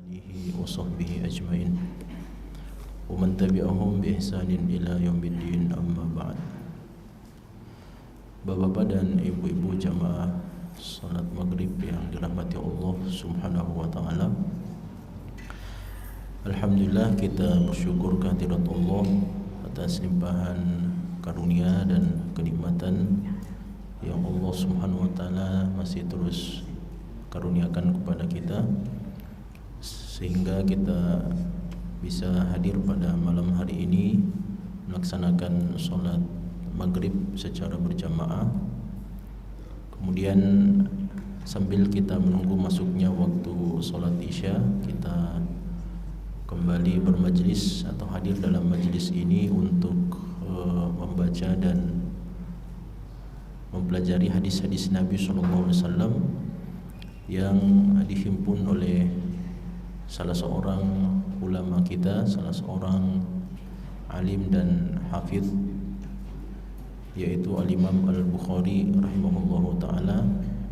alihi wa sahbihi ajmain wa man tabi'ahum bi ihsanin ila yaumiddin, amma ba'd. Bapak-bapak dan ibu-ibu jamaah salat maghrib yang dirahmati Allah Subhanahu wa taala. Alhamdulillah, kita bersyukur kehadirat Allah atas limpahan karunia dan kenikmatan yang Allah Subhanahu wa taala masih terus karuniakan kepada kita, sehingga kita bisa hadir pada malam hari ini melaksanakan sholat maghrib secara berjamaah. Kemudian sambil kita menunggu masuknya waktu sholat isya, kita kembali bermajlis atau hadir dalam majlis ini untuk membaca dan mempelajari hadis-hadis Nabi SAW yang dihimpun oleh salah seorang ulama kita, salah seorang alim dan hafidh, yaitu Al-Imam Al-Bukhari rahimahullahu ta'ala,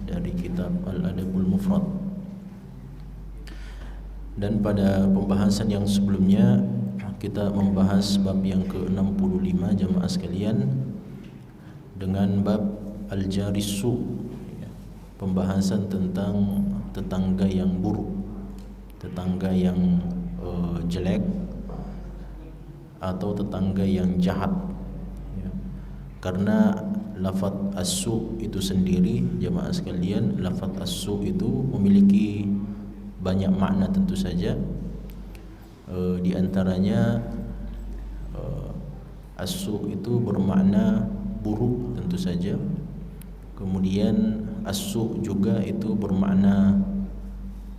dari kitab Al-Adabul Mufrad. Dan pada pembahasan yang sebelumnya kita membahas bab yang ke-65 jamaah sekalian, dengan bab Al-Jarissu, pembahasan tentang tetangga yang buruk, tetangga yang jelek, atau tetangga yang jahat. Karena lafaz as-su itu sendiri jamaah sekalian, lafaz as-su itu memiliki banyak makna tentu saja. Di antaranya as-su itu bermakna buruk tentu saja. Kemudian as-su juga itu bermakna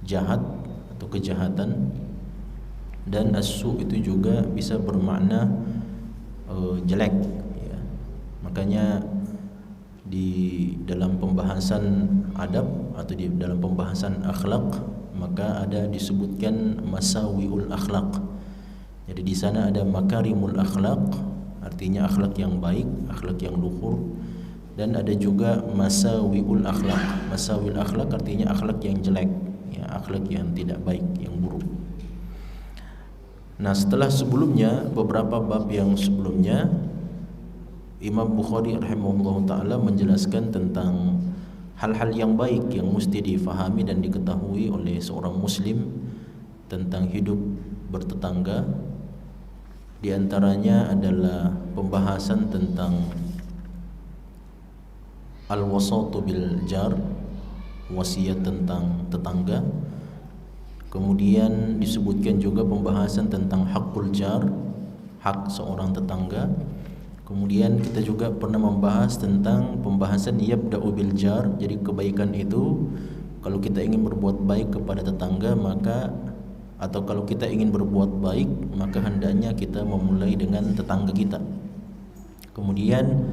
jahat atau kejahatan, dan as-su itu juga bisa bermakna jelek, ya. Makanya di dalam pembahasan adab atau di dalam pembahasan akhlak, maka ada disebutkan masawiul akhlak. Jadi di sana ada makarimul akhlak, artinya akhlak yang baik, akhlak yang luhur, dan ada juga masawiul akhlak. Masawiul akhlak artinya akhlak yang jelek, ya, akhlak yang tidak baik, yang buruk. Nah, setelah sebelumnya, beberapa bab yang sebelumnya, Imam Bukhari rahimahullah ta'ala menjelaskan tentang hal-hal yang baik yang mesti difahami dan diketahui oleh seorang muslim tentang hidup bertetangga. Di antaranya adalah pembahasan tentang al-wasatu bil jar, wasiat tentang tetangga. Kemudian disebutkan juga pembahasan tentang hakul jar, hak seorang tetangga. Kemudian kita juga pernah membahas tentang pembahasan yabda'u bil jar. Jadi kebaikan itu, kalau kita ingin berbuat baik kepada tetangga, maka, atau kalau kita ingin berbuat baik, maka hendaknya kita memulai dengan tetangga kita. Kemudian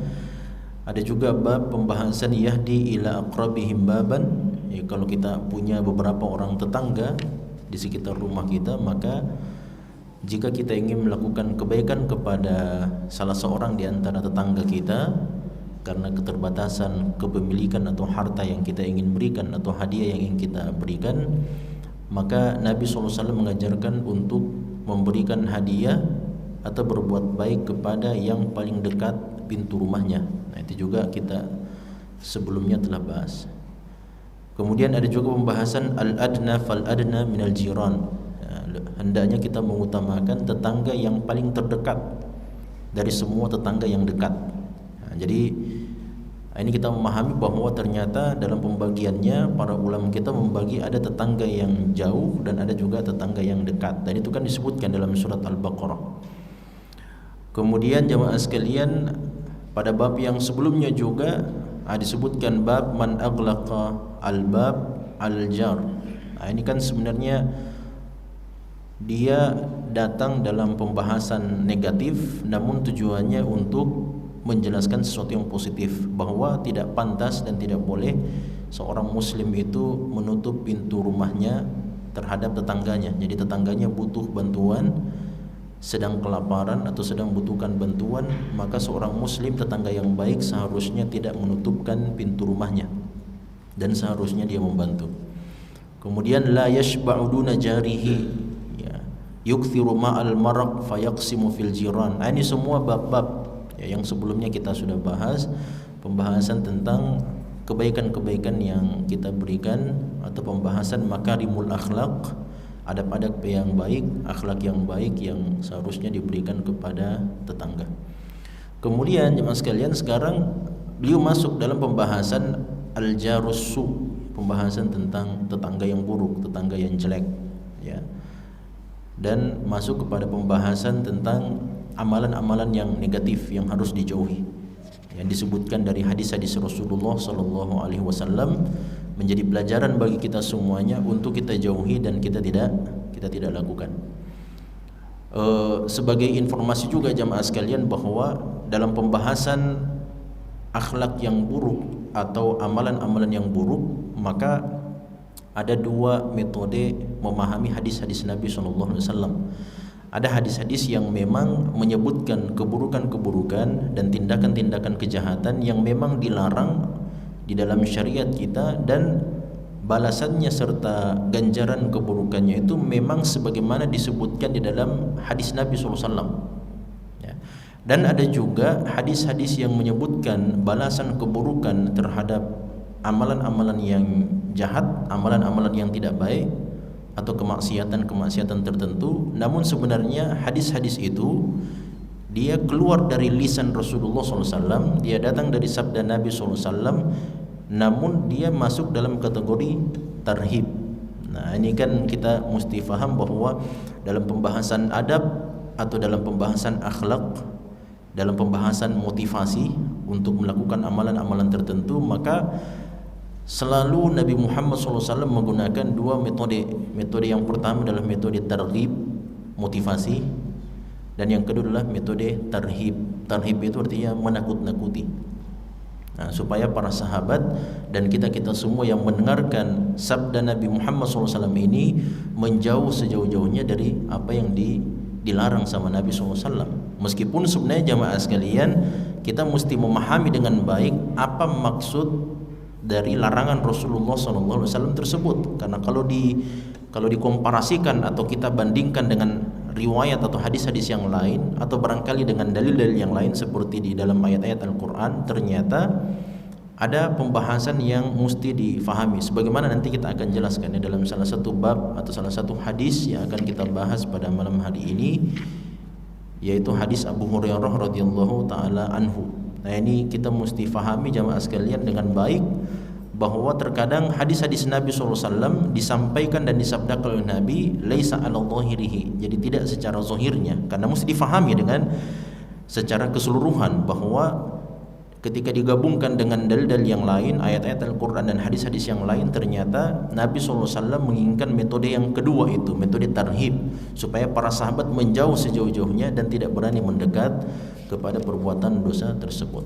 ada juga bab pembahasan yahdi ila aqrabihim baban. Ya, kalau kita punya beberapa orang tetangga di sekitar rumah kita, maka jika kita ingin melakukan kebaikan kepada salah seorang di antara tetangga kita karena keterbatasan kepemilikan atau harta yang kita ingin berikan atau hadiah yang ingin kita berikan, maka Nabi SAW mengajarkan untuk memberikan hadiah atau berbuat baik kepada yang paling dekat pintu rumahnya. Nah, itu juga kita sebelumnya telah bahas. Kemudian ada juga pembahasan al-adna fal-adna minal jiran. Hendaknya kita mengutamakan tetangga yang paling terdekat dari semua tetangga yang dekat. Nah, jadi ini kita memahami bahwa ternyata dalam pembagiannya para ulama kita membagi ada tetangga yang jauh dan ada juga tetangga yang dekat. Dan itu kan disebutkan dalam surat Al-Baqarah. Kemudian jamaah sekalian, pada bab yang sebelumnya juga disebutkan bab man aghlaqa al-bab al-jar. Nah, ini kan sebenarnya dia datang dalam pembahasan negatif, namun tujuannya untuk menjelaskan sesuatu yang positif, bahwa tidak pantas dan tidak boleh seorang muslim itu menutup pintu rumahnya terhadap tetangganya. Jadi tetangganya butuh bantuan, sedang kelaparan atau sedang membutuhkan bantuan, maka seorang muslim, tetangga yang baik, seharusnya tidak menutupkan pintu rumahnya dan seharusnya dia membantu. Kemudian la yashba'u duna jarihi, ya, yukthiru ma'al maraq fayaqsimu fil jiran. Nah, ini semua bab-bab ya, yang sebelumnya kita sudah bahas, pembahasan tentang kebaikan-kebaikan yang kita berikan, atau pembahasan makarimul akhlak, adab-adab yang baik, akhlak yang baik yang seharusnya diberikan kepada tetangga. Kemudian jemaah sekalian, sekarang beliau masuk dalam pembahasan al-jarus su, pembahasan tentang tetangga yang buruk, tetangga yang jelek, ya. Dan masuk kepada pembahasan tentang amalan-amalan yang negatif yang harus dijauhi, yang disebutkan dari hadis-hadis Rasulullah sallallahu alaihi wasallam, menjadi pelajaran bagi kita semuanya untuk kita jauhi dan kita tidak lakukan. Sebagai informasi juga jamaah sekalian, bahwa dalam pembahasan akhlak yang buruk atau amalan-amalan yang buruk, maka ada dua metode memahami hadis-hadis Nabi sallallahu alaihi wasallam. Ada hadis-hadis yang memang menyebutkan keburukan-keburukan dan tindakan-tindakan kejahatan yang memang dilarang di dalam syariat kita, dan balasannya serta ganjaran keburukannya itu memang sebagaimana disebutkan di dalam hadis Nabi sallallahu alaihi wasallam. Dan ada juga hadis-hadis yang menyebutkan balasan keburukan terhadap amalan-amalan yang jahat, amalan-amalan yang tidak baik, atau kemaksiatan-kemaksiatan tertentu. Namun sebenarnya hadis-hadis itu dia keluar dari lisan Rasulullah SAW, dia datang dari sabda Nabi SAW, namun dia masuk dalam kategori tarhib. Nah, ini kan kita mesti faham bahwa dalam pembahasan adab atau dalam pembahasan akhlak, dalam pembahasan motivasi untuk melakukan amalan-amalan tertentu, maka selalu Nabi Muhammad SAW menggunakan dua metode. Metode yang pertama adalah metode targhib, motivasi, dan yang kedua adalah metode tarhib. Tarhib itu artinya menakut-nakuti. Nah, supaya para sahabat dan kita semua yang mendengarkan sabda Nabi Muhammad SAW ini menjauh sejauh-jauhnya dari apa yang dilarang sama Nabi SAW. Meskipun sebenarnya jamaah sekalian, kita mesti memahami dengan baik apa maksud dari larangan Rasulullah SAW tersebut. Karena kalau dikomparasikan atau kita bandingkan dengan riwayat atau hadis-hadis yang lain, atau barangkali dengan dalil-dalil yang lain seperti di dalam ayat-ayat Al-Quran, ternyata ada pembahasan yang mesti difahami. Sebagaimana nanti kita akan jelaskan dalam salah satu bab atau salah satu hadis yang akan kita bahas pada malam hari ini, yaitu hadis Abu Hurairah radhiyallahu taala anhu. Nah, ini kita mesti fahami jamaah sekalian dengan baik, bahwa terkadang hadis-hadis Nabi SAW disampaikan dan disabdakan oleh Nabi laisa ala zahirihi, jadi tidak secara zahirnya, karena mesti difahami dengan secara keseluruhan, bahwa ketika digabungkan dengan dalil-dalil yang lain, ayat-ayat Al-Quran dan hadis-hadis yang lain, ternyata Nabi SAW menginginkan metode yang kedua itu, metode tarhib, supaya para sahabat menjauh sejauh-jauhnya dan tidak berani mendekat kepada perbuatan dosa tersebut.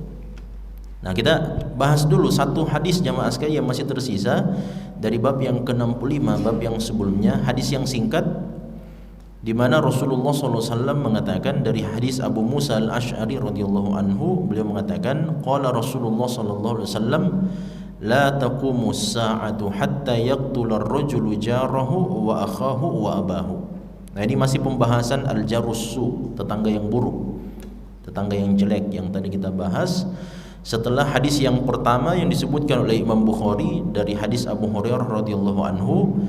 Nah, kita bahas dulu satu hadis jamaah sekalian yang masih tersisa dari bab yang ke-65, bab yang sebelumnya, hadis yang singkat, di mana Rasulullah SAW mengatakan dari hadis Abu Musa al-Ash'ari radhiyallahu anhu, beliau mengatakan, qala Rasulullah SAW, la taqumu as-sa'atu hatta yaqtula ar-rajulu jarahu wa akhahu wa abahu. Nah, ini masih pembahasan al-jarussu, tetangga yang buruk, tetangga yang jelek yang tadi kita bahas. Setelah hadis yang pertama yang disebutkan oleh Imam Bukhari dari hadis Abu Hurairah radhiyallahu anhu,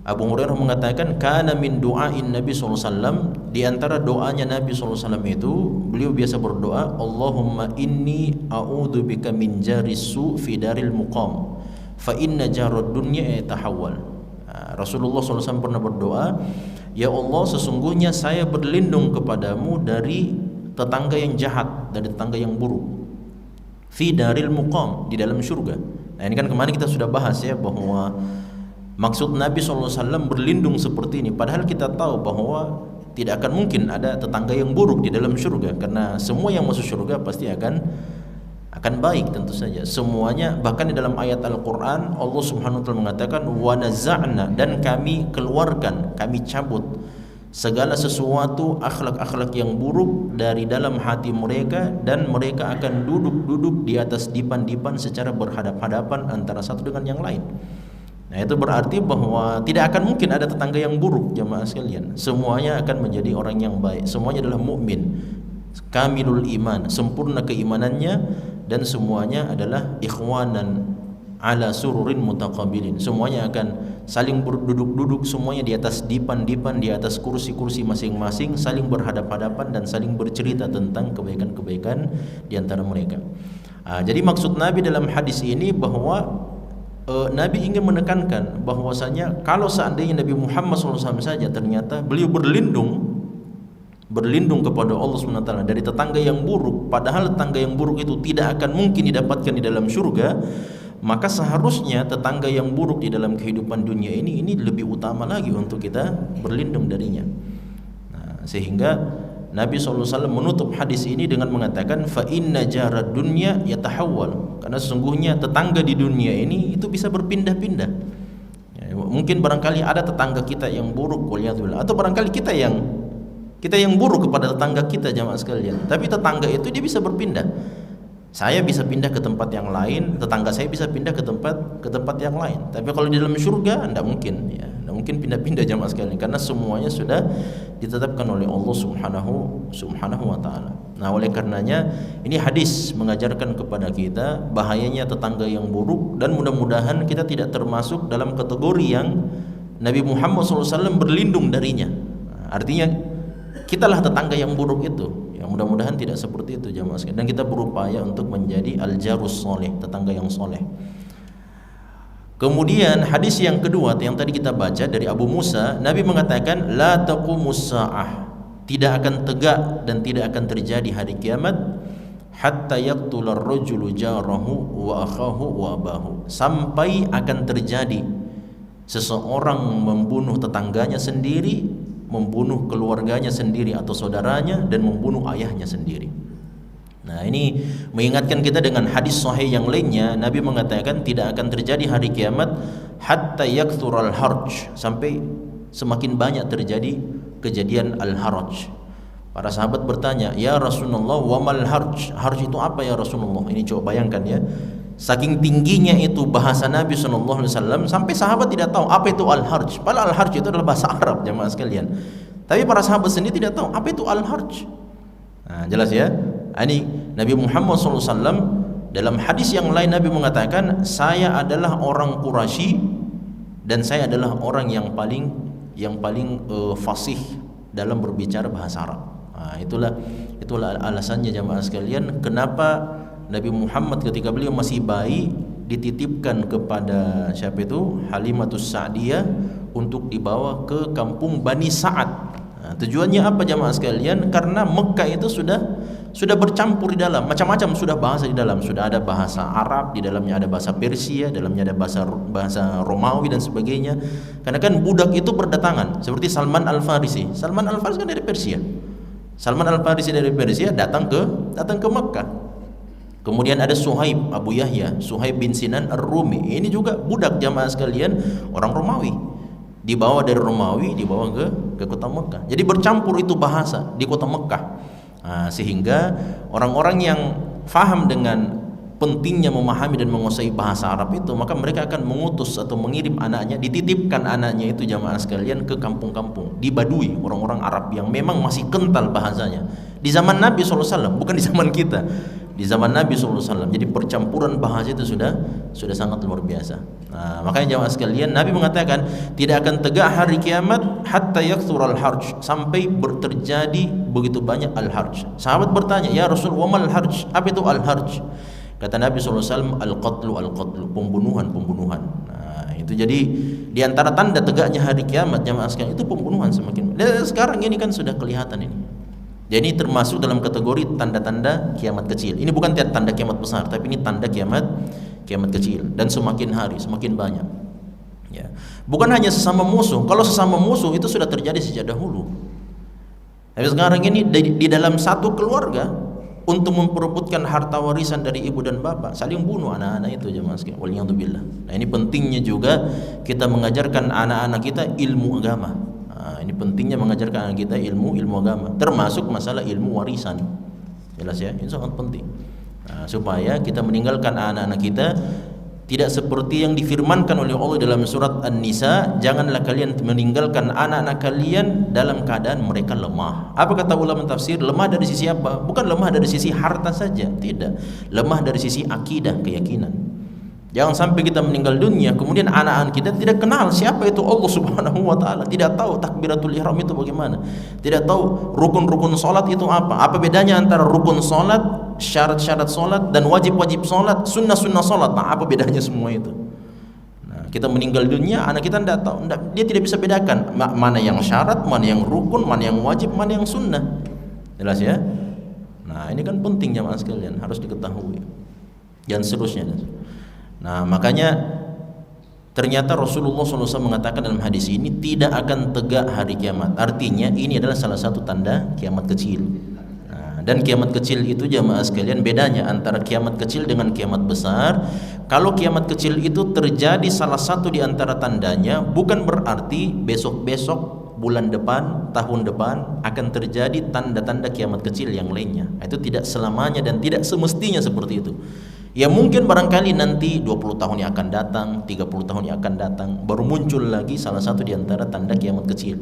Abu Hurairah mengatakan, kana min du'ain Nabi SAW, di antara doanya Nabi SAW itu, beliau biasa berdoa, Allahumma inni a'udzu bika min jaris su fi daril muqam fa inna jarad dunya yatahawwal. Rasulullah SAW pernah berdoa, ya Allah, sesungguhnya saya berlindung kepadamu dari tetangga yang jahat, dari tetangga yang buruk, fi daril muqam, di dalam surga. Nah, ini kan kemarin kita sudah bahas ya, bahwa maksud Nabi SAW berlindung seperti ini, padahal kita tahu bahwa tidak akan mungkin ada tetangga yang buruk di dalam surga, karena semua yang masuk surga pasti akan baik tentu saja semuanya. Bahkan di dalam ayat Al-Quran Allah Subhanahu wa ta'ala mengatakan, wa naza'na, dan kami keluarkan, kami cabut segala sesuatu akhlak-akhlak yang buruk dari dalam hati mereka, dan mereka akan duduk-duduk di atas dipan-dipan secara berhadap-hadapan antara satu dengan yang lain. Nah, itu berarti bahwa tidak akan mungkin ada tetangga yang buruk, jamaah sekalian. Semuanya akan menjadi orang yang baik. Semuanya adalah mukmin, kamilul iman, sempurna keimanannya, dan semuanya adalah ikhwanan ala sururin mutaqabilin. Semuanya akan saling berduduk-duduk, semuanya di atas dipan-dipan, di atas kursi-kursi masing-masing, saling berhadap-hadapan dan saling bercerita tentang kebaikan-kebaikan di antara mereka. Jadi maksud Nabi dalam hadis ini bahwa Nabi ingin menekankan bahwasanya kalau seandainya Nabi Muhammad SAW saja ternyata beliau berlindung kepada Allah SWT dari tetangga yang buruk, padahal tetangga yang buruk itu tidak akan mungkin didapatkan di dalam surga, maka seharusnya tetangga yang buruk di dalam kehidupan dunia ini lebih utama lagi untuk kita berlindung darinya. Nah, sehingga Nabi SAW menutup hadis ini dengan mengatakan fa inna jarad dunya yatahawwal, karena sesungguhnya tetangga di dunia ini itu bisa berpindah-pindah. Ya, mungkin barangkali ada tetangga kita yang buruk, waliyadzubillah, atau barangkali kita yang buruk kepada tetangga kita, jamaah sekalian. Tapi tetangga itu dia bisa berpindah. Saya bisa pindah ke tempat yang lain, tetangga saya bisa pindah ke tempat yang lain. Tapi kalau di dalam surga tidak mungkin, ya, tidak mungkin pindah-pindah, jamaah sekalian, karena semuanya sudah ditetapkan oleh Allah Subhanahu wa taala. Nah, oleh karenanya ini hadis mengajarkan kepada kita bahayanya tetangga yang buruk, dan mudah-mudahan kita tidak termasuk dalam kategori yang Nabi Muhammad SAW berlindung darinya. Nah, artinya kitalah tetangga yang buruk itu. Ya, mudah-mudahan tidak seperti itu, jamaah sekalian, dan kita berupaya untuk menjadi al-jarus soleh, tetangga yang soleh. Kemudian hadis yang kedua yang tadi kita baca dari Abu Musa, Nabi mengatakan la taqumus saah, tidak akan tegak dan tidak akan terjadi hari kiamat hatta yaqtular rajulu jarahu wa akhahu wa abahu, sampai akan terjadi seseorang membunuh tetangganya sendiri, membunuh keluarganya sendiri atau saudaranya, dan membunuh ayahnya sendiri. Nah, ini mengingatkan kita dengan hadis sahih yang lainnya. Nabi mengatakan tidak akan terjadi hari kiamat hatta yakthural harj, sampai semakin banyak terjadi kejadian al-harj. Para sahabat bertanya, ya Rasulullah, wa mal harj? Harj itu apa ya Rasulullah? Ini coba bayangkan ya, saking tingginya itu bahasa Nabi SAW sampai sahabat tidak tahu apa itu al-harj. Padahal al-harj itu adalah bahasa Arab, jamaah sekalian. Tapi para sahabat sendiri tidak tahu apa itu al-harj. Nah, jelas ya. Ini Nabi Muhammad SAW dalam hadis yang lain Nabi mengatakan, saya adalah orang Quraisy dan saya adalah orang yang paling fasih dalam berbicara bahasa Arab. Nah, itulah alasannya, jamaah sekalian, kenapa Nabi Muhammad ketika beliau masih bayi dititipkan kepada siapa itu, Halimatus Sa'diyah, untuk dibawa ke kampung Bani Sa'ad. Nah, tujuannya apa, jamaah sekalian? Karena Mekah itu sudah bercampur di dalam, macam-macam sudah bahasa di dalam, sudah ada bahasa Arab, di dalamnya ada bahasa Persia, dalamnya ada bahasa Romawi dan sebagainya. Karena kan budak itu berdatangan, seperti Salman Al-Farisi. Salman Al-Farisi kan dari Persia. Salman Al-Farisi dari Persia datang ke Mekah. Kemudian ada Suhaib Abu Yahya, Suhaib bin Sinan Ar-Rumi. Ini juga budak, jamaah sekalian, orang Romawi. Dibawa dari Romawi, dibawa ke kota Mekah. Jadi bercampur itu bahasa di kota Mekah. Nah, sehingga orang-orang yang faham dengan pentingnya memahami dan menguasai bahasa Arab itu, maka mereka akan mengutus atau mengirim anaknya, dititipkan anaknya itu, jamaah sekalian, ke kampung-kampung di Badui, orang-orang Arab yang memang masih kental bahasanya. Di zaman Nabi SAW, bukan di zaman kita. Di zaman Nabi SAW, jadi percampuran bahasa itu sudah sangat luar biasa. Nah, makanya jamaah sekalian, Nabi mengatakan tidak akan tegak hari kiamat hatta yakthural harj, sampai terjadi begitu banyak al-harj. Sahabat bertanya, ya Rasul, wa mal harj? Apa itu al-harj? Kata Nabi SAW, al-qatlu, pembunuhan. Nah, itu jadi di antara tanda tegaknya hari kiamat, jamaah sekalian, itu pembunuhan semakin. Dan sekarang ini kan sudah kelihatan ini. Jadi termasuk dalam kategori tanda-tanda kiamat kecil. Ini bukan tanda kiamat besar, tapi ini tanda kiamat kecil, dan semakin hari semakin banyak. Ya. Bukan hanya sesama musuh. Kalau sesama musuh itu sudah terjadi sejak dahulu. Tapi sekarang ini di dalam satu keluarga, untuk memperebutkan harta warisan dari ibu dan bapak, saling bunuh anak-anak itu, jemaah sekalian. Waliyadzubillah. Nah, ini pentingnya juga kita mengajarkan anak-anak kita ilmu agama. Nah, ini pentingnya mengajarkan anak kita ilmu agama, termasuk masalah ilmu warisan. Jelas ya, ini sangat penting. Nah, supaya kita meninggalkan anak-anak kita Tidak seperti yang difirmankan oleh Allah dalam surat An-Nisa, janganlah kalian meninggalkan anak-anak kalian dalam keadaan mereka lemah. Apa kata ulama tafsir? Lemah dari sisi apa? Bukan lemah dari sisi harta saja, tidak. Lemah dari sisi akidah, keyakinan. Jangan sampai kita meninggal dunia kemudian anak-anak kita tidak kenal siapa itu Allah Subhanahu wa taala, tidak tahu takbiratul ihram itu bagaimana, tidak tahu rukun-rukun salat itu apa. Apa bedanya antara rukun salat, syarat-syarat salat dan wajib-wajib salat, sunnah-sunnah salat? Nah, apa bedanya semua itu? Nah, kita meninggal dunia, anak kita tidak tahu, dia tidak bisa bedakan mana yang syarat, mana yang rukun, mana yang wajib, mana yang sunnah. Jelas ya? Nah, ini kan penting jamaah sekalian, harus diketahui. Dan seterusnya. Nah, makanya ternyata Rasulullah SAW mengatakan dalam hadis ini tidak akan tegak hari kiamat. Artinya ini adalah salah satu tanda kiamat kecil. Nah, dan kiamat kecil itu jamaah sekalian bedanya antara kiamat kecil dengan kiamat besar. Kalau kiamat kecil itu terjadi salah satu di antara tandanya, bukan berarti besok-besok, bulan depan, tahun depan akan terjadi tanda-tanda kiamat kecil yang lainnya. Itu tidak selamanya dan tidak semestinya seperti itu. Ya mungkin barangkali nanti 20 tahun yang akan datang, 30 tahun yang akan datang baru muncul lagi salah satu di antara tanda kiamat kecil.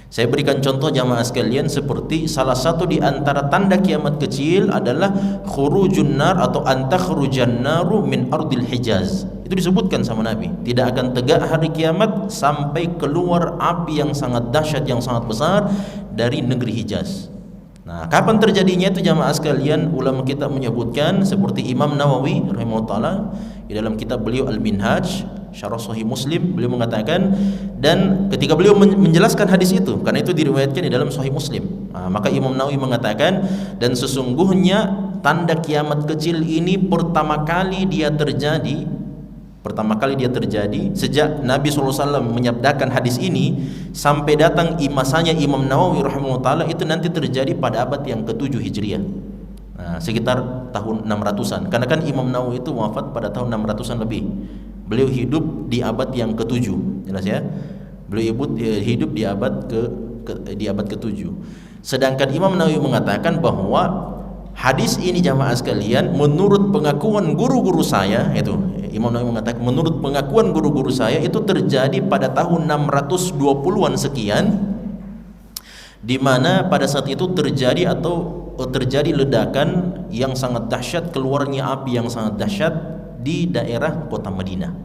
Saya berikan contoh jamaah sekalian, seperti salah satu di antara tanda kiamat kecil adalah khurujun nar atau antakhrujan naru min ardil Hijaz. Itu disebutkan sama Nabi, tidak akan tegak hari kiamat sampai keluar api yang sangat dahsyat, yang sangat besar dari negeri Hijaz. Nah, kapan terjadinya itu jamaah sekalian? Ulama kita menyebutkan seperti Imam Nawawi rahimahullah di dalam kitab beliau Al-Minhaj Syarah Sahih Muslim, beliau mengatakan, dan ketika beliau menjelaskan hadis itu, karena itu diriwayatkan di dalam Sahih Muslim, maka Imam Nawawi mengatakan, dan sesungguhnya tanda kiamat kecil ini pertama kali dia terjadi sejak Nabi SAW menyabdakan hadis ini sampai datang masanya Imam Nawawi rahimahullah, itu nanti terjadi pada abad yang ke-7 Hijriah. Nah, sekitar tahun 600-an. Karena kan Imam Nawawi itu wafat pada tahun 600-an lebih. Beliau hidup di abad yang ke-7. Jelas ya? Beliau hidup di abad ke-7. Sedangkan Imam Nawawi mengatakan bahwa hadis ini jamaah sekalian, menurut pengakuan guru-guru saya, itu Imam Nawawi mengatakan menurut pengakuan guru-guru saya itu terjadi pada tahun 620-an sekian, di mana pada saat itu terjadi ledakan yang sangat dahsyat, keluarnya api yang sangat dahsyat di daerah kota Madinah.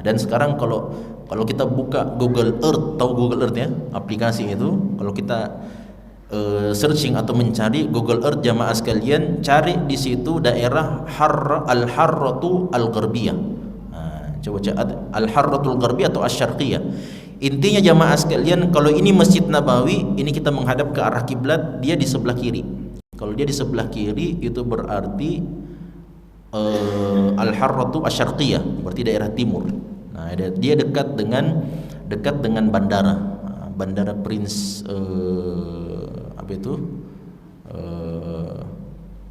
Dan sekarang kalau kita buka Google Earth, tahu Google Earth ya, aplikasi itu, kalau kita searching atau mencari Google Earth jamaah sekalian, cari di situ daerah Al-Harratu Al-Gharbiyah. Coba cari Al-Harratu Al-Gharbiyah atau Asy-Syarqiyah. Intinya jamaah sekalian, kalau ini Masjid Nabawi, ini kita menghadap ke arah kiblat, dia di sebelah kiri. Kalau dia di sebelah kiri itu berarti Al-Harratu Asy-Syarqiyah, berarti daerah timur. Nah, dia dekat dengan bandara Prince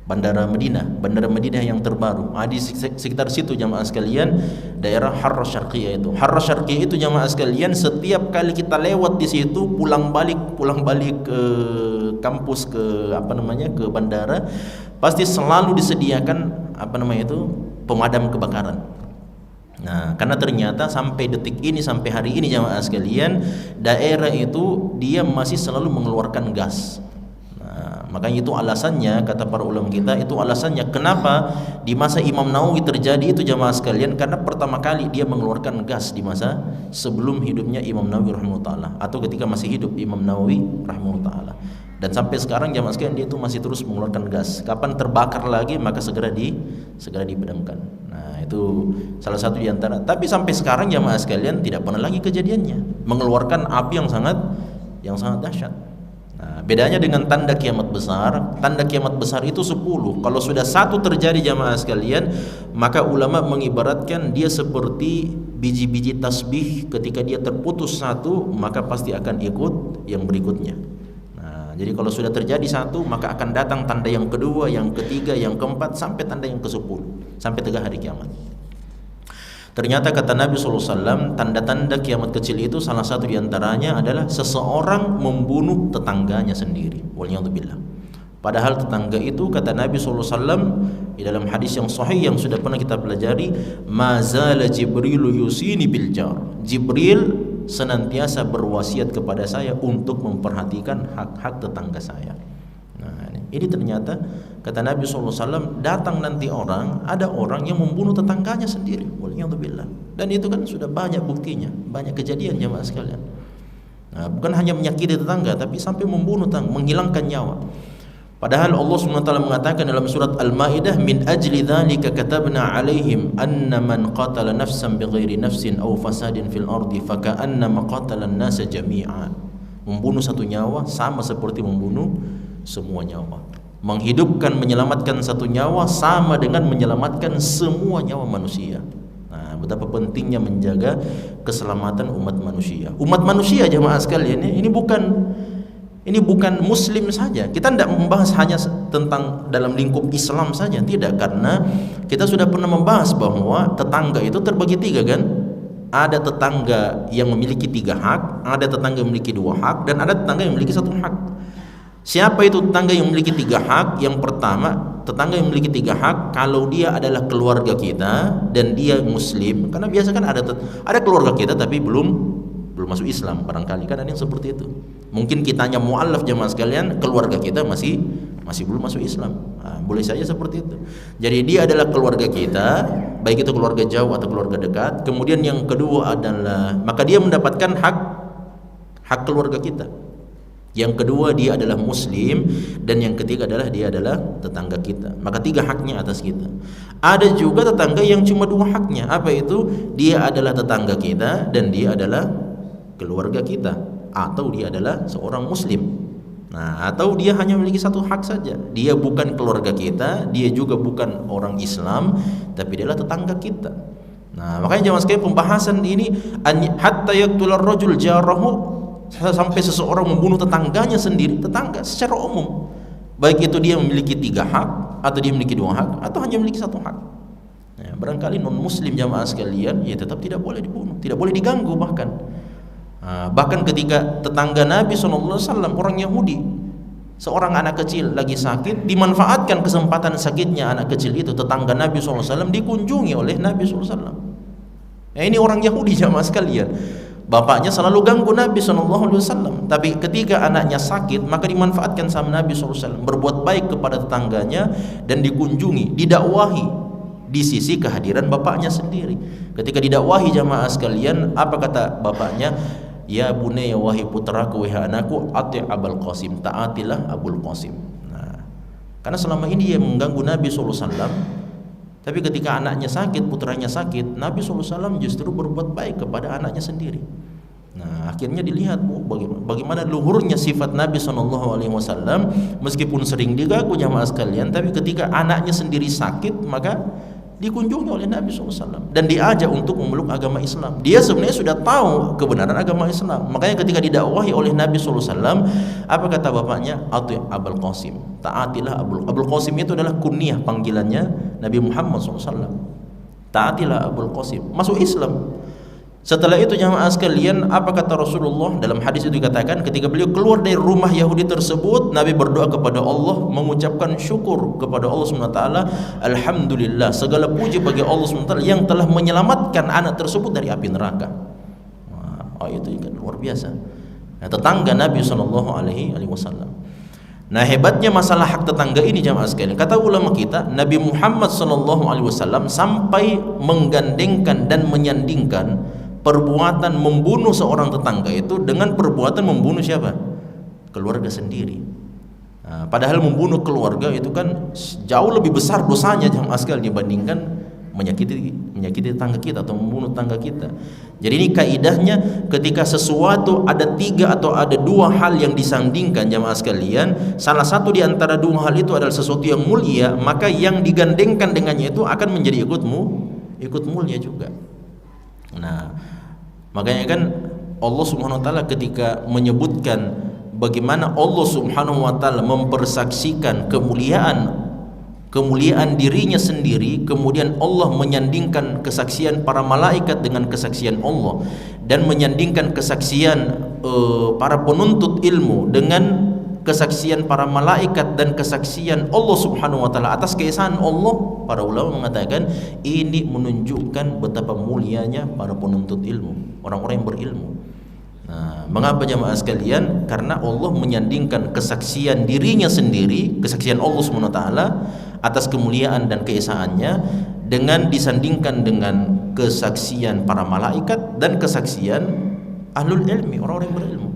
Bandara Madinah yang terbaru. Di sekitar situ jamaah sekalian, daerah Harrah Syarqiyah itu. Harrah Syarqiyah itu jamaah sekalian, setiap kali kita lewat di situ pulang balik ke kampus, ke bandara, pasti selalu disediakan pemadam kebakaran. Nah, karena ternyata sampai detik ini, sampai hari ini jamaah sekalian, daerah itu dia masih selalu mengeluarkan gas. Nah, makanya itu alasannya, kata para ulama kita, itu alasannya kenapa di masa Imam Nawawi terjadi itu jamaah sekalian, karena pertama kali dia mengeluarkan gas di masa sebelum hidupnya Imam Nawawi rahimahullah, atau ketika masih hidup Imam Nawawi rahimahullah. Dan sampai sekarang jamaah sekalian dia itu masih terus mengeluarkan gas. Kapan terbakar lagi maka segera dipadamkan. Nah, itu salah satu di antara. Tapi sampai sekarang jamaah sekalian tidak pernah lagi kejadiannya mengeluarkan api yang sangat dahsyat. Nah, bedanya dengan tanda kiamat besar. Tanda kiamat besar itu 10. Kalau sudah satu terjadi jamaah sekalian, maka ulama mengibaratkan dia seperti biji-biji tasbih, ketika dia terputus satu maka pasti akan ikut yang berikutnya. Jadi kalau sudah terjadi satu, maka akan datang tanda yang kedua, yang ketiga, yang keempat, sampai tanda yang ke-10, sampai tegak hari kiamat. Ternyata kata Nabi SAW, tanda-tanda kiamat kecil itu salah satu diantaranya adalah seseorang membunuh tetangganya sendiri. Waliyadzubillah. Padahal tetangga itu kata Nabi SAW di dalam hadis yang sahih yang sudah pernah kita pelajari, mazala Jibril yusini bil jar. Jibril senantiasa berwasiat kepada saya untuk memperhatikan hak-hak tetangga saya. Nah, ini ternyata kata Nabi SAW, datang nanti ada orang yang membunuh tetangganya sendiri. Waliyadzubillah. Dan itu kan sudah banyak buktinya, banyak kejadian jemaah sekalian. Nah, bukan hanya menyakiti tetangga, tapi sampai membunuh tetangga, menghilangkan nyawa. Padahal Allah SWT mengatakan dalam surat Al-Maidah, min ajli dzalika katabna 'alaihim anna man qatala nafsan bighairi nafsin aw fasadin fil ardi faka'annama qatala an-nasa jami'a. Membunuh satu nyawa sama seperti membunuh semua nyawa. Menghidupkan, menyelamatkan satu nyawa sama dengan menyelamatkan semua nyawa manusia. Nah, betapa pentingnya menjaga keselamatan umat manusia. Umat manusia jemaah sekalian, ini bukan muslim saja. Kita tidak membahas hanya tentang dalam lingkup Islam saja, tidak, karena kita sudah pernah membahas bahwa tetangga itu terbagi tiga kan. Ada tetangga yang memiliki 3 hak, ada tetangga yang memiliki 2 hak, dan ada tetangga yang memiliki 1 hak. Siapa itu tetangga yang memiliki 3 hak? Yang pertama, tetangga yang memiliki 3 hak kalau dia adalah keluarga kita dan dia muslim. Karena biasa kan ada keluarga kita tapi belum masuk Islam, barangkali kan ada yang seperti itu. Mungkin kitanya mu'allaf jemaah sekalian, keluarga kita masih belum masuk Islam. Nah, boleh saja seperti itu. Jadi dia adalah keluarga kita, baik itu keluarga jauh atau keluarga dekat. Kemudian yang kedua adalah, maka dia mendapatkan hak keluarga kita. Yang kedua dia adalah muslim, dan yang ketiga adalah dia adalah tetangga kita. Maka 3 haknya atas kita. Ada juga tetangga yang cuma 2 haknya. Apa itu? Dia adalah tetangga kita dan dia adalah keluarga kita, atau dia adalah seorang muslim. Nah, atau dia hanya memiliki 1 hak saja. Dia bukan keluarga kita, dia juga bukan orang Islam, tapi dia adalah tetangga kita. Nah, makanya jangan sekali pembahasan ini hatta yaqtular rajul jarahu, sampai seseorang membunuh tetangganya sendiri, tetangga secara umum. Baik itu dia memiliki 3 hak, atau dia memiliki 2 hak, atau hanya memiliki 1 hak. Nah, barangkali non muslim jamaah sekalian, ya tetap tidak boleh dibunuh, tidak boleh diganggu bahkan. Bahkan ketika tetangga Nabi SAW, orang Yahudi, seorang anak kecil lagi sakit, dimanfaatkan kesempatan sakitnya anak kecil itu, tetangga Nabi SAW dikunjungi oleh Nabi SAW. Nah, ini orang Yahudi jamaah sekalian. Bapaknya selalu ganggu Nabi SAW, tapi ketika anaknya sakit, maka dimanfaatkan sama Nabi SAW, berbuat baik kepada tetangganya dan dikunjungi, didakwahi di sisi kehadiran bapaknya sendiri. Ketika didakwahi jamaah sekalian, apa kata bapaknya? Ya bunayya, wahai putraku, wahai anakku, ati' Abul Qasim, taatilah Abul Qasim. Nah, karena selama ini dia mengganggu Nabi SAW, tapi ketika anaknya sakit, putranya sakit, Nabi SAW justru berbuat baik kepada anaknya sendiri. Nah, akhirnya dilihat bagaimana luhurnya sifat Nabi SAW, meskipun sering diganggu jamaah sekalian, tapi ketika anaknya sendiri sakit, maka dikunjungi oleh Nabi SAW dan diajak untuk memeluk agama Islam. Dia sebenarnya sudah tahu kebenaran agama Islam. Makanya ketika didakwahi oleh Nabi SAW, apa kata bapaknya? Ati' Abul Qasim, taatilah Abul Qasim. Itu adalah kunyah panggilannya Nabi Muhammad SAW. Taatilah Abul Qasim, masuk Islam. Setelah itu jamaah sekalian, apa kata Rasulullah? Dalam hadis itu dikatakan, ketika beliau keluar dari rumah Yahudi tersebut, Nabi berdoa kepada Allah, mengucapkan syukur kepada Allah SWT. Alhamdulillah, segala puji bagi Allah SWT yang telah menyelamatkan anak tersebut dari api neraka. Wah, itu kan luar biasa. Nah, tetangga Nabi SAW. Nah, hebatnya masalah hak tetangga ini jamaah sekalian, kata ulama kita, Nabi Muhammad SAW sampai menggandengkan dan menyandingkan perbuatan membunuh seorang tetangga itu dengan perbuatan membunuh siapa? Keluarga sendiri. Nah, padahal membunuh keluarga itu kan jauh lebih besar dosanya jamaah sekalian dibandingkan menyakiti tetangga kita atau membunuh tetangga kita. Jadi ini kaidahnya, ketika sesuatu ada 3 atau ada 2 hal yang disandingkan jamaah sekalian, salah satu di antara 2 hal itu adalah sesuatu yang mulia, maka yang digandengkan dengannya itu akan menjadi ikut mulia juga. Nah, makanya kan Allah Subhanahu wa taala ketika menyebutkan bagaimana Allah Subhanahu wa taala mempersaksikan kemuliaan dirinya sendiri, kemudian Allah menyandingkan kesaksian para malaikat dengan kesaksian Allah, dan menyandingkan kesaksian para penuntut ilmu dengan kesaksian para malaikat dan kesaksian Allah Subhanahu wa taala atas keesaan Allah, para ulama mengatakan ini menunjukkan betapa mulianya para penuntut ilmu, orang-orang yang berilmu. Nah, mengapa jamaah sekalian? Karena Allah menyandingkan kesaksian dirinya sendiri, kesaksian Allah Subhanahu wa taala atas kemuliaan dan keesaannya dengan disandingkan dengan kesaksian para malaikat dan kesaksian ahlul ilmi, orang-orang yang berilmu.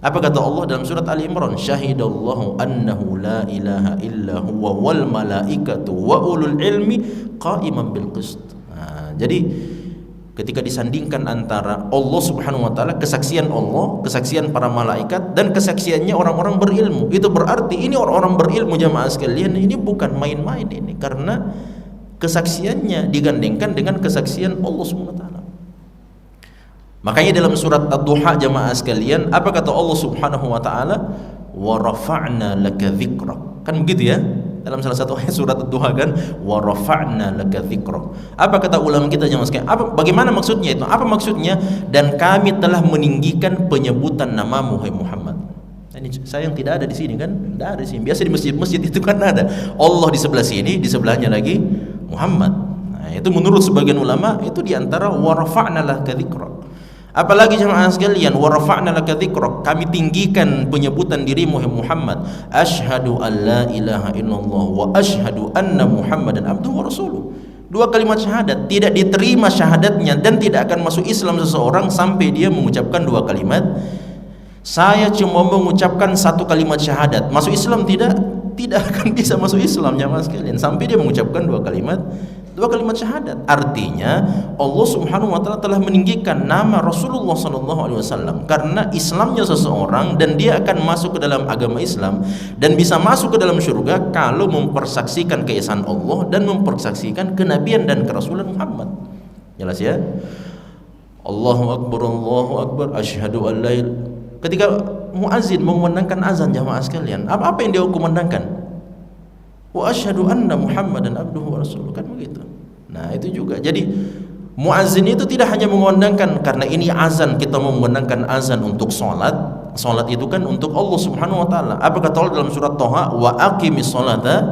Apa kata Allah dalam surat Ali Imran? Syahidallahu annahu la ilaha illa huwa wal malaikatu wa ulul ilmi qa'iman bil qist. Nah, jadi ketika disandingkan antara Allah Subhanahu wa taala, kesaksian Allah, kesaksian para malaikat dan kesaksiannya orang-orang berilmu, itu berarti ini orang-orang berilmu jamaah sekalian, ini bukan main-main ini, karena kesaksiannya digandengkan dengan kesaksian Allah Subhanahu wa taala. Makanya dalam surat Ad-Duha jamaah sekalian, apa kata Allah Subhanahu wa taala? Wa rafa'na laka dzikrak. Kan begitu ya? Dalam salah satu ayat surat Ad-Duha kan, wa rafa'na laka dzikrak. Apa kata ulama kita jamaah sekalian? Bagaimana maksudnya itu? Apa maksudnya? Dan kami telah meninggikan penyebutan namamu hai Muhammad. Ini sayang tidak ada di sini kan? Tidak ada di sini. Biasa di masjid-masjid itu kan ada. Allah di sebelah sini, di sebelahnya lagi Muhammad. Nah, itu menurut sebagian ulama itu di antara wa rafa'na laka dzikrak. Apalagi jemaah sekalian, wa rafa'na laka dzikrak, kami tinggikan penyebutan dirimu Muhammad. Asyhadu an la ilaha illallah wa asyhadu anna Muhammadan abduhu wa rasuluh. Dua kalimat syahadat, tidak diterima syahadatnya dan tidak akan masuk Islam seseorang sampai dia mengucapkan dua kalimat. Saya cuma mengucapkan satu kalimat syahadat, masuk Islam tidak akan bisa masuk Islam jemaah sekalian sampai dia mengucapkan dua kalimat syahadat. Artinya Allah Subhanahu wa taala telah meninggikan nama Rasulullah sallallahu alaihi wasallam karena Islamnya seseorang, dan dia akan masuk ke dalam agama Islam dan bisa masuk ke dalam surga kalau mempersaksikan keesaan Allah dan mempersaksikan kenabian dan kerasulan Muhammad. Jelas ya? Allahu akbar, asyhadu an la ilaha. Ketika muazin mengumandangkan azan jamaah sekalian, apa yang dia kumandangkan? Wa asyhadu anna Muhammadan abduhu wa rasuluh, kan begitu. Nah, itu juga. Jadi muazin itu tidak hanya mengumandangkan karena ini azan, kita mengumandangkan azan untuk salat. Salat itu kan untuk Allah Subhanahu wa taala. Apa kata Allah dalam surat Thaha? Wa aqimis sholata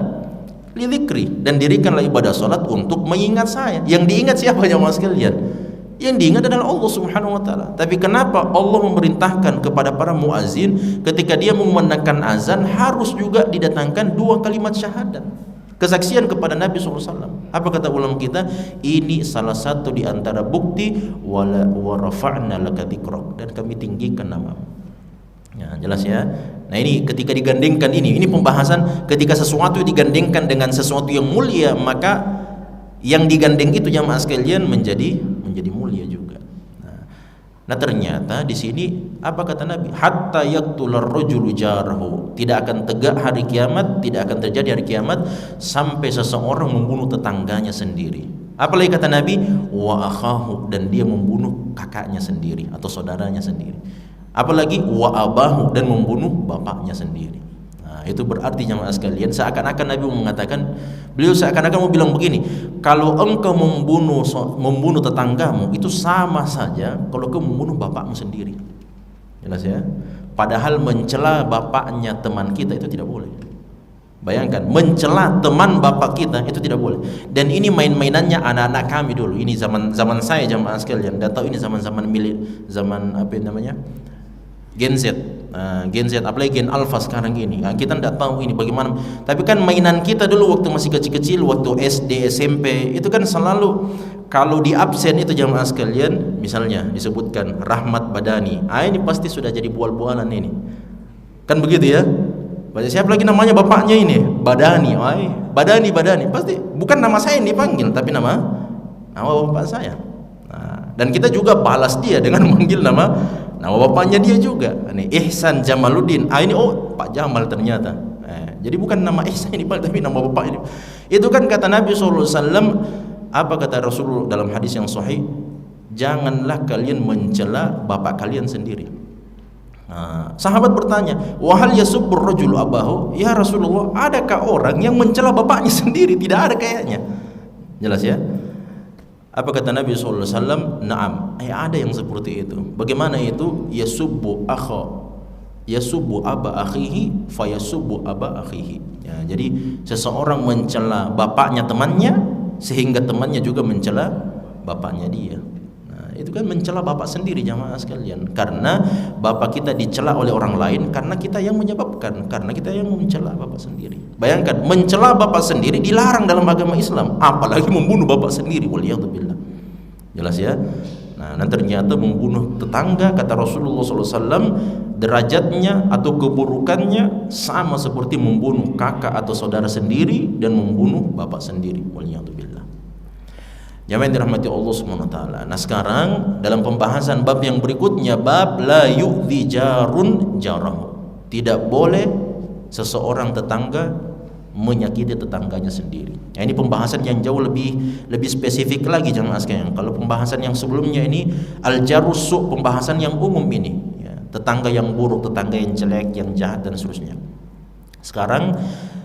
li dzikri, dan dirikanlah ibadah salat untuk mengingat saya. Yang diingat siapa jemaah sekalian? Yang diingat adalah Allah Subhanahu wa taala. Tapi kenapa Allah memerintahkan kepada para muazin ketika dia mengumandangkan azan harus juga didatangkan dua kalimat syahadat, kesaksian kepada Nabi SAW? Apa kata ulama kita? Ini salah satu di antara bukti wa rafa'na laka dzikrak, dan kami tinggikan namamu. Ya, jelas ya. Nah, ini ketika digandengkan ini pembahasan ketika sesuatu digandengkan dengan sesuatu yang mulia, maka yang digandeng itu jamaah sekalian menjadi mulia juga. Nah, ternyata di sini apa kata Nabi? Hatta yaqtular rajulu jarahu. Tidak akan tegak hari kiamat, tidak akan terjadi hari kiamat sampai seseorang membunuh tetangganya sendiri. Apalagi kata Nabi, wa akhahu, dan dia membunuh kakaknya sendiri atau saudaranya sendiri. Apalagi wa abahu, dan membunuh bapaknya sendiri. Nah, itu berarti jemaah sekalian seakan-akan Nabi mengatakan, beliau seakan-akan mau bilang begini, kalau engkau membunuh tetanggamu itu sama saja kalau engkau membunuh bapakmu sendiri. Jelas ya? Padahal mencela bapaknya teman kita itu tidak boleh. Bayangkan, mencela teman bapak kita itu tidak boleh. Dan ini main-mainannya anak-anak kami dulu. Ini zaman saya jemaah sekalian. Dan tahu ini zaman apa namanya? Gen Z. Gen Z, apalagi Gen Alpha sekarang ini. Kita tidak tahu ini bagaimana. Tapi kan mainan kita dulu waktu masih kecil-kecil, waktu SD, SMP, itu kan selalu kalau di absen itu jamaah sekalian, misalnya disebutkan Rahmat Badani. Ini pasti sudah jadi bual-bualan ini. Kan begitu ya? Siapa lagi namanya bapaknya ini? Badani. Badani. Pasti bukan nama saya yang dipanggil, tapi nama bapak saya. Dan kita juga balas dia dengan memanggil nama bapaknya dia juga. Ini Ihsan Jamaluddin. Ini Pak Jamal ternyata. Jadi bukan nama Ihsan ini, tapi nama bapak ini. Itu kan kata Nabi SAW. Apa kata Rasulullah dalam hadis yang sahih? Janganlah kalian mencela bapak kalian sendiri. Sahabat bertanya, wahal yasubbur rajulu abahu? Ya Rasulullah, adakah orang yang mencela bapaknya sendiri? Tidak ada kayaknya. Jelas ya? Apa kata Nabi SAW? Naam, ada yang seperti itu. Bagaimana itu? Yasubbu akha yasubbu aba akhihi fayasubbu aba akhihi. Ya, jadi seseorang mencela bapaknya temannya sehingga temannya juga mencela bapaknya dia. Nah, itu kan mencela bapak sendiri jamaah sekalian. Karena bapak kita dicela oleh orang lain karena kita yang menyebabkan, karena kita yang mencela bapak sendiri. Bayangkan, mencela bapak sendiri dilarang dalam agama Islam, apalagi membunuh bapak sendiri. Waliyadzubillah. Jelas ya? Nah, dan ternyata membunuh tetangga, kata Rasulullah SAW, derajatnya atau keburukannya sama seperti membunuh kakak atau saudara sendiri dan membunuh bapak sendiri. Waliyadzubillah. Jamaah yang dirahmati Allah Subhanahu wa taala. Nah, sekarang dalam pembahasan bab yang berikutnya, bab la yu'dhi jarun jarahu. Tidak boleh seseorang tetangga menyakiti tetangganya sendiri. Nah, ini pembahasan yang jauh lebih spesifik lagi jamaah sekalian. Kalau pembahasan yang sebelumnya ini al-jarus su', pembahasan yang umum ini, ya, tetangga yang buruk, tetangga yang jelek, yang jahat dan seterusnya. Sekarang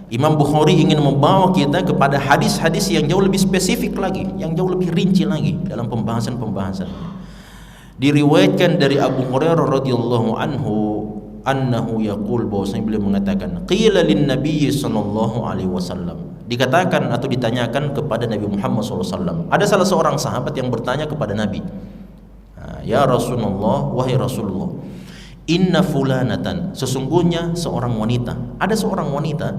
Imam Bukhari ingin membawa kita kepada hadis-hadis yang jauh lebih spesifik lagi, yang jauh lebih rinci lagi dalam pembahasan-pembahasannya. Diriwayatkan dari Abu Hurairah radhiyallahu anhu annahu yaqul, bahwasanya beliau mengatakan, qila lin nabiy sallallahu alaihi wasallam, dikatakan atau ditanyakan kepada Nabi Muhammad SAW. Ada salah seorang sahabat yang bertanya kepada Nabi, ya Rasulullah, wahai Rasulullah, inna fulanatan, sesungguhnya seorang wanita, ada seorang wanita,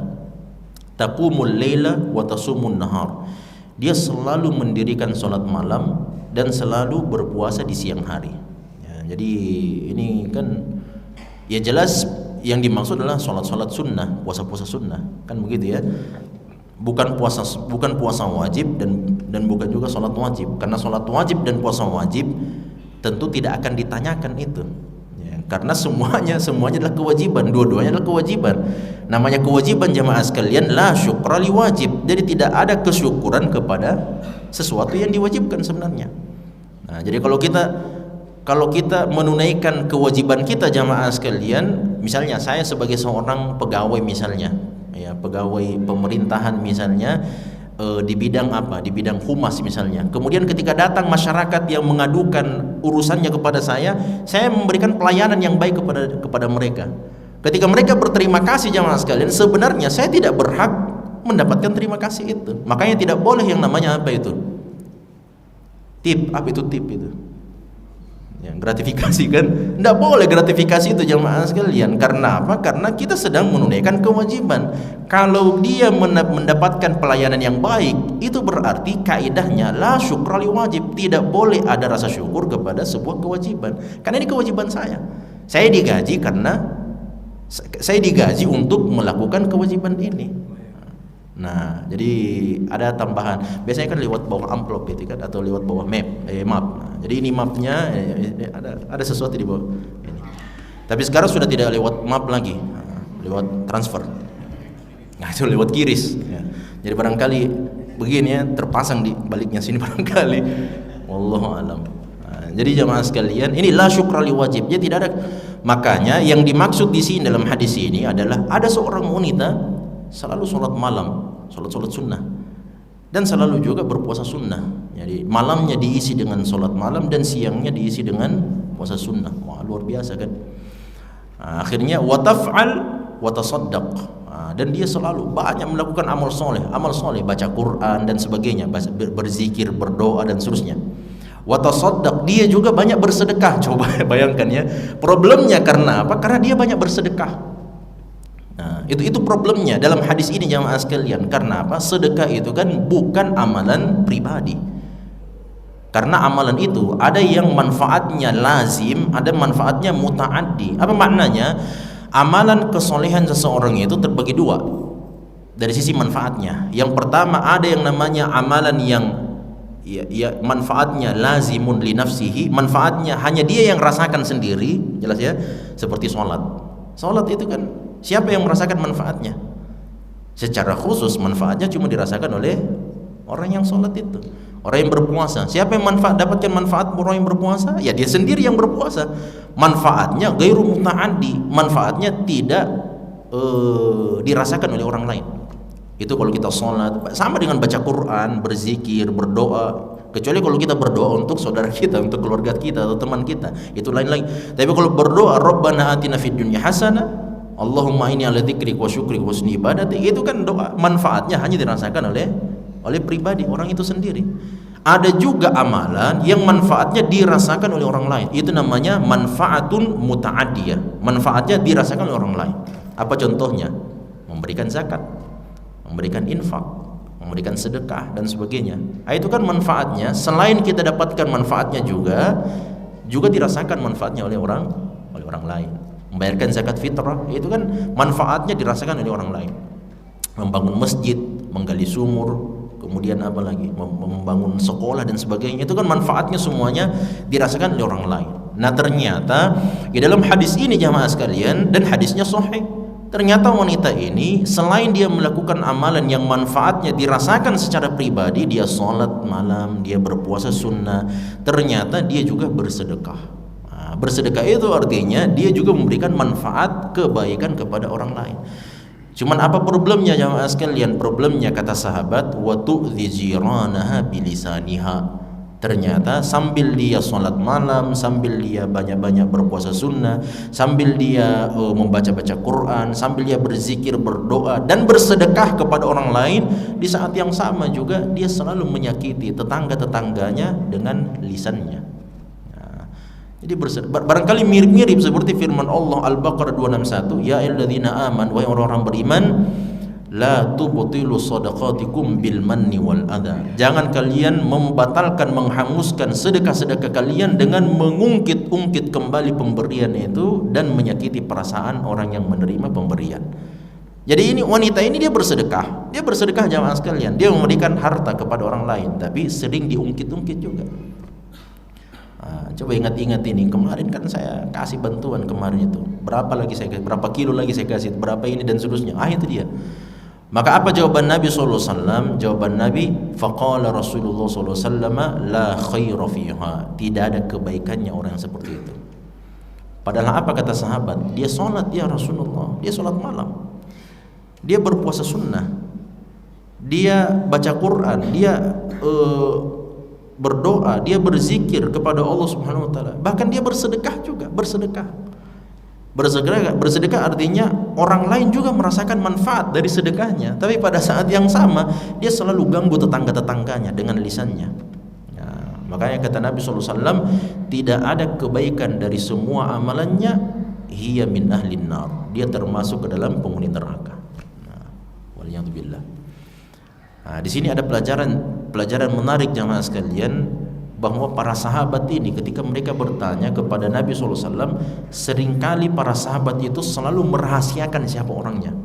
taqumul laila wa tasumun nahar, dia selalu mendirikan salat malam dan selalu berpuasa di siang hari. Ya, jadi ini kan ya jelas yang dimaksud adalah sholat sunnah, puasa sunnah, kan begitu ya. Bukan puasa wajib dan bukan juga sholat wajib, karena sholat wajib dan puasa wajib tentu tidak akan ditanyakan itu, ya, karena semuanya adalah kewajiban, dua-duanya adalah kewajiban. Namanya kewajiban jamaah sekalian, la syukra li wajib, jadi tidak ada kesyukuran kepada sesuatu yang diwajibkan sebenarnya. Nah, jadi kalau kita menunaikan kewajiban kita jamaah sekalian, misalnya saya sebagai seorang pegawai misalnya, ya, pegawai pemerintahan misalnya, di bidang apa? Di bidang humas misalnya. Kemudian ketika datang masyarakat yang mengadukan urusannya kepada saya memberikan pelayanan yang baik kepada mereka. Ketika mereka berterima kasih jamaah sekalian, sebenarnya saya tidak berhak mendapatkan terima kasih itu. Makanya tidak boleh yang namanya apa itu? Tip. Apa itu tip itu? Ya, gratifikasi kan, tidak boleh gratifikasi itu jamaah sekalian. Karena apa? Karena kita sedang menunaikan kewajiban. Kalau dia mendapatkan pelayanan yang baik, itu berarti kaidahnya la syukra li wajib, tidak boleh ada rasa syukur kepada sebuah kewajiban. Karena ini kewajiban saya digaji karena saya digaji untuk melakukan kewajiban ini. Nah, jadi ada tambahan. Biasanya kan lewat bawah amplop itu kan, atau lewat bawah map. Nah, jadi ini mapnya, ada sesuatu di bawah ini. Tapi sekarang sudah tidak lewat map lagi, lewat transfer. Nah, itu lewat kiris. Ya. Jadi barangkali begini ya, terpasang di baliknya sini barangkali. Wallahu alam. Nah, jadi jamaah sekalian, ini la syukra li wajib. Jadi tidak ada. Makanya yang dimaksud di sini dalam hadis ini adalah ada seorang wanita selalu sholat malam, sholat sunnah, dan selalu juga berpuasa sunnah. Jadi malamnya diisi dengan sholat malam dan siangnya diisi dengan puasa sunnah. Wah, luar biasa kan. Akhirnya wataf'al watasaddaq, dan dia selalu banyak melakukan amal soleh, baca Quran dan sebagainya, berzikir, berdoa dan seterusnya. Watasaddaq, dia juga banyak bersedekah. Coba bayangkan ya, problemnya karena apa? Karena dia banyak bersedekah. Nah, itu problemnya dalam hadis ini jamaah sekalian. Karena apa? Sedekah itu kan bukan amalan pribadi. Karena amalan itu ada yang manfaatnya lazim, ada manfaatnya muta'addi. Apa maknanya? Amalan kesolehan seseorang itu terbagi dua dari sisi manfaatnya. Yang pertama, ada yang namanya amalan yang ya manfaatnya lazimun li nafsihi, manfaatnya hanya dia yang rasakan sendiri, jelas ya, seperti sholat itu kan siapa yang merasakan manfaatnya? Secara khusus manfaatnya cuma dirasakan oleh orang yang sholat itu. Orang yang berpuasa, siapa yang dapatkan manfaat orang yang berpuasa? Ya dia sendiri yang berpuasa. Manfaatnya ghairu muta'addi, manfaatnya tidak dirasakan oleh orang lain. Itu kalau kita sholat, sama dengan baca Quran, berzikir, berdoa. Kecuali kalau kita berdoa untuk saudara kita, untuk keluarga kita atau teman kita, itu lain lagi. Tapi kalau berdoa Rabbana atina fid dunya hasanah, Allahumma inni ala dzikrik wa syukrik wa husni ibadati, itu kan doa, manfaatnya hanya dirasakan oleh pribadi orang itu sendiri. Ada juga amalan yang manfaatnya dirasakan oleh orang lain. Itu namanya manfaatun muta'addiyah. Manfaatnya dirasakan oleh orang lain. Apa contohnya? Memberikan zakat, memberikan infak, memberikan sedekah dan sebagainya. Itu kan manfaatnya selain kita dapatkan manfaatnya juga dirasakan manfaatnya oleh orang lain. Membayarkan zakat fitrah itu kan manfaatnya dirasakan oleh orang lain. Membangun masjid, menggali sumur, kemudian apa lagi, membangun sekolah dan sebagainya, itu kan manfaatnya semuanya dirasakan oleh orang lain. Nah ternyata di dalam hadis ini jamaah sekalian, dan hadisnya sahih, ternyata wanita ini selain dia melakukan amalan yang manfaatnya dirasakan secara pribadi, dia sholat malam, dia berpuasa sunnah, ternyata dia juga bersedekah. Nah, bersedekah itu artinya dia juga memberikan manfaat kebaikan kepada orang lain. Cuman apa problemnya jamaah sekalian? Problemnya kata sahabat, wa tu'dhi jiranaha bilisaniha. Ternyata sambil dia sholat malam, sambil dia banyak-banyak berpuasa sunnah, sambil dia membaca-baca Quran, sambil dia berzikir, berdoa dan bersedekah kepada orang lain, di saat yang sama juga dia selalu menyakiti tetangga-tetangganya dengan lisannya. Jadi barangkali mirip-mirip seperti firman Allah Al-Baqarah 261, ya ayyuhalladzina amanu, wahai orang-orang beriman, la tubtilu shadaqatikum bil manni wal adha. Jangan kalian membatalkan, menghanguskan sedekah-sedekah kalian dengan mengungkit-ungkit kembali pemberian itu dan menyakiti perasaan orang yang menerima pemberian. Jadi ini wanita ini dia bersedekah jamaah sekalian, dia memberikan harta kepada orang lain, tapi sering diungkit-ungkit juga. Coba ingat-ingat ini, kemarin kan saya kasih bantuan kemarin itu, berapa kilo lagi saya kasih, berapa ini dan seterusnya. Itu dia. Maka apa jawaban Nabi SAW? Jawaban Nabi, faqala Rasulullah SAW, la khaira fiha. Tidak ada kebaikannya orang yang seperti itu. Padahal apa kata sahabat? Dia sholat ya Rasulullah, dia sholat malam, dia berpuasa sunnah, dia baca Quran, dia berdoa, dia berzikir kepada Allah Subhanahu wa taala. Bahkan dia bersedekah juga, bersedekah artinya orang lain juga merasakan manfaat dari sedekahnya, tapi pada saat yang sama dia selalu ganggu tetangga-tetangganya dengan lisannya. Makanya kata Nabi SAW, tidak ada kebaikan dari semua amalannya, hiya min ahlin nar, dia termasuk ke dalam penghuni neraka. Waliyadzubillah. Di sini ada pelajaran menarik jamaah sekalian, bahwa para sahabat ini ketika mereka bertanya kepada Nabi SAW, seringkali para sahabat itu selalu merahasiakan siapa orangnya.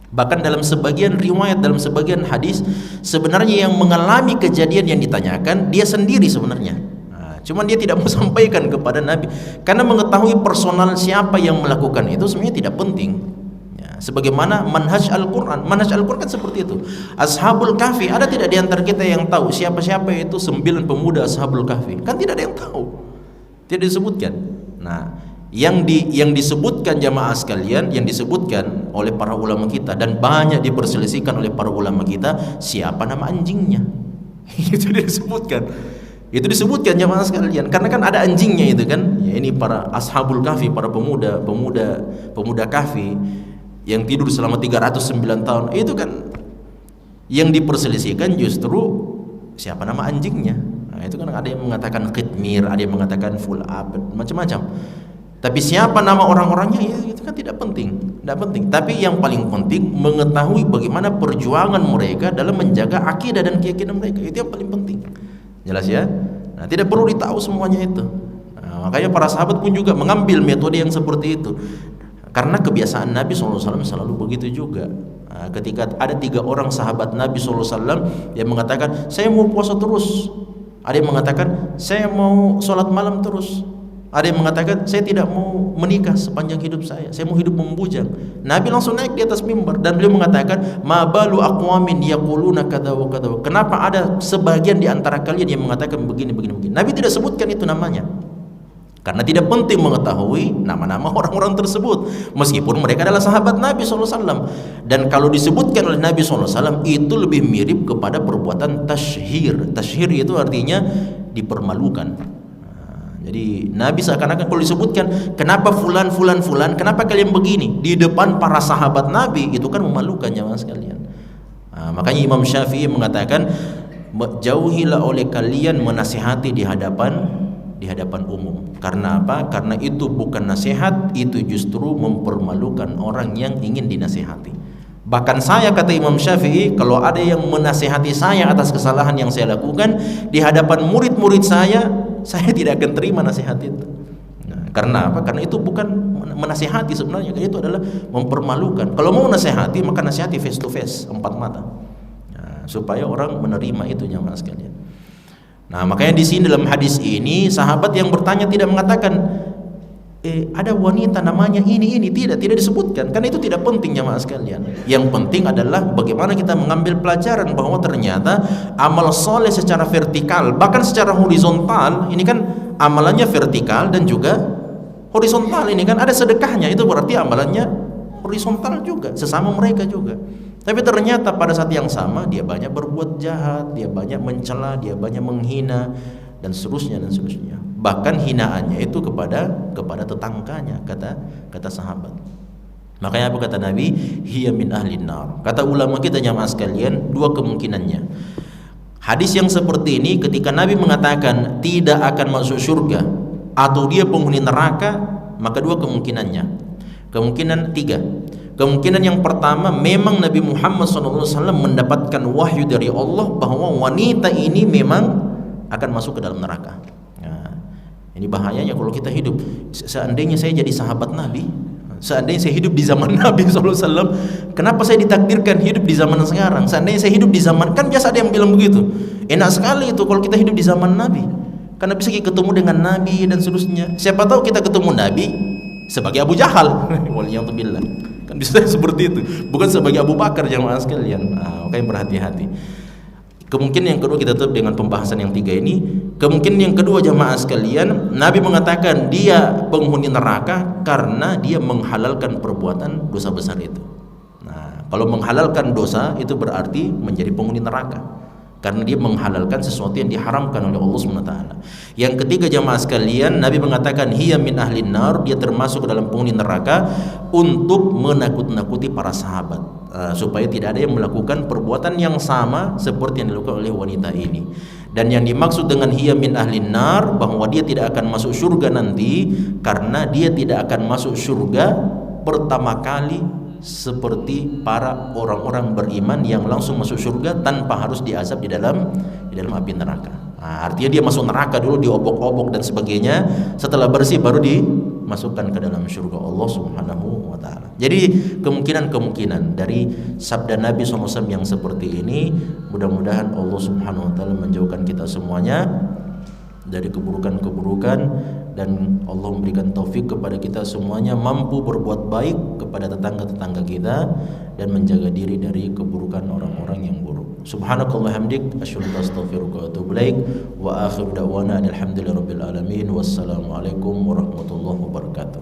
Bahkan dalam sebagian riwayat, dalam sebagian hadis, sebenarnya yang mengalami kejadian yang ditanyakan dia sendiri sebenarnya. Cuman dia tidak mau sampaikan kepada Nabi, karena mengetahui personal siapa yang melakukan itu sebenarnya tidak penting. Sebagaimana manhaj Al-Quran kan seperti itu. Ashabul Kahfi, ada tidak di antara kita yang tahu siapa-siapa itu 9 pemuda Ashabul Kahfi? Kan tidak ada yang tahu, tidak disebutkan. Nah, yang disebutkan jamaah sekalian, yang disebutkan oleh para ulama kita dan banyak diperselisihkan oleh para ulama kita, siapa nama anjingnya. Itu disebutkan jamaah sekalian, karena kan ada anjingnya itu kan. Ya, ini para Ashabul Kahfi, para pemuda Kahfi yang tidur selama 309 tahun, itu kan yang diperselisihkan justru siapa nama anjingnya. Itu kan ada yang mengatakan Qitmir, ada yang mengatakan Ful'ab, macam-macam. Tapi siapa nama orang-orangnya, ya, itu kan tidak penting. Tapi yang paling penting mengetahui bagaimana perjuangan mereka dalam menjaga akidah dan keyakinan mereka. Itu yang paling penting. Jelas ya? Nah, tidak perlu ditahu semuanya itu. Makanya para sahabat pun juga mengambil metode yang seperti itu. Karena kebiasaan Nabi SAW selalu begitu juga. Ketika ada 3 orang sahabat Nabi SAW yang mengatakan, saya mau puasa terus. Ada yang mengatakan, saya mau sholat malam terus. Ada yang mengatakan, saya tidak mau menikah sepanjang hidup saya mau hidup membujang. Nabi langsung naik di atas mimbar dan beliau mengatakan, ma balu aqwamin yaquluna kadza wa kadza. Kenapa ada sebagian di antara kalian yang mengatakan begini. Nabi tidak sebutkan itu namanya. Karena tidak penting mengetahui nama-nama orang-orang tersebut, meskipun mereka adalah sahabat Nabi SAW. Dan kalau disebutkan oleh Nabi SAW, itu lebih mirip kepada perbuatan tashhir. Tashhir itu artinya dipermalukan. Jadi Nabi seakan-akan kalau disebutkan, kenapa fulan, kenapa kalian begini, di depan para sahabat Nabi, itu kan memalukan jemaah sekalian. Makanya Imam Syafi'i mengatakan, jauhilah oleh kalian menasihati di hadapan umum. Karena apa? Karena itu bukan nasihat, itu justru mempermalukan orang yang ingin dinasihati. Bahkan saya, kata Imam Syafi'i, kalau ada yang menasihati saya atas kesalahan yang saya lakukan di hadapan murid-murid saya tidak akan terima nasihat itu. Karena apa? Karena itu bukan menasihati sebenarnya, itu adalah mempermalukan. Kalau mau nasihati, maka nasihati face to face, 4 mata. Supaya orang menerima itu jemaah sekalian. Nah, makanya di sini dalam hadis ini sahabat yang bertanya tidak mengatakan ada wanita namanya ini tidak disebutkan, karena itu tidak penting jemaah sekalian. Yang penting adalah bagaimana kita mengambil pelajaran bahwa ternyata amal soleh secara vertikal bahkan secara horizontal, ini kan amalannya vertikal dan juga horizontal, ini kan ada sedekahnya, itu berarti amalannya horizontal juga, sesama mereka juga. Tapi ternyata pada saat yang sama dia banyak berbuat jahat, dia banyak mencela, dia banyak menghina, dan seterusnya. Bahkan hinaannya itu kepada tetangganya, kata sahabat. Makanya apa kata Nabi? Hiya min ahlin nar. Kata ulama kita jamaah sekalian, 2 kemungkinannya. Hadis yang seperti ini ketika Nabi mengatakan tidak akan masuk surga atau dia penghuni neraka, maka 2 kemungkinannya. Kemungkinan 3. Kemungkinan yang pertama, memang Nabi Muhammad SAW mendapatkan wahyu dari Allah bahwa wanita ini memang akan masuk ke dalam neraka. Nah, ini bahayanya kalau kita hidup. Seandainya saya jadi sahabat Nabi, seandainya saya hidup di zaman Nabi SAW, kenapa saya ditakdirkan hidup di zaman sekarang? Seandainya saya hidup di zaman, kan biasa ada yang bilang begitu, enak sekali itu kalau kita hidup di zaman Nabi, karena bisa kita ketemu dengan Nabi dan seterusnya. Siapa tahu kita ketemu Nabi sebagai Abu Jahal, waliyadzubillah. Kan bisa seperti itu, bukan sebagai Abu Bakar jemaah sekalian. Makanya berhati-hati. Kemungkinan yang kedua, kita tutup dengan pembahasan yang 3 ini. Kemungkinan yang kedua jemaah sekalian, Nabi mengatakan dia penghuni neraka karena dia menghalalkan perbuatan dosa besar itu. Nah, kalau menghalalkan dosa itu berarti menjadi penghuni neraka, karena dia menghalalkan sesuatu yang diharamkan oleh Allah SWT. Yang ketiga jamaah sekalian, Nabi mengatakan hiya min ahlin nar, dia termasuk ke dalam penghuni neraka untuk menakut-nakuti para sahabat, supaya tidak ada yang melakukan perbuatan yang sama seperti yang dilakukan oleh wanita ini. Dan yang dimaksud dengan hiya min ahlin nar, bahwa dia tidak akan masuk surga nanti karena dia tidak akan masuk surga pertama kali seperti para orang-orang beriman yang langsung masuk surga tanpa harus diazab di dalam api neraka. Artinya dia masuk neraka dulu, diobok-obok dan sebagainya, setelah bersih baru dimasukkan ke dalam surga Allah Subhanahu wa taala. Jadi kemungkinan dari sabda Nabi SAW yang seperti ini, mudah-mudahan Allah Subhanahu wa taala menjauhkan kita semuanya dari keburukan-keburukan, dan Allah memberikan taufik kepada kita semuanya mampu berbuat baik kepada tetangga-tetangga kita dan menjaga diri dari keburukan orang-orang yang buruk. Subhanakallah hamdik, asyhadu an la ilaha illa anta, astaghfiruka wa atubu ilaik, wa akhiru da'wana alhamdulillahi rabbil alamin, wassalamu alaikum warahmatullahi wabarakatuh.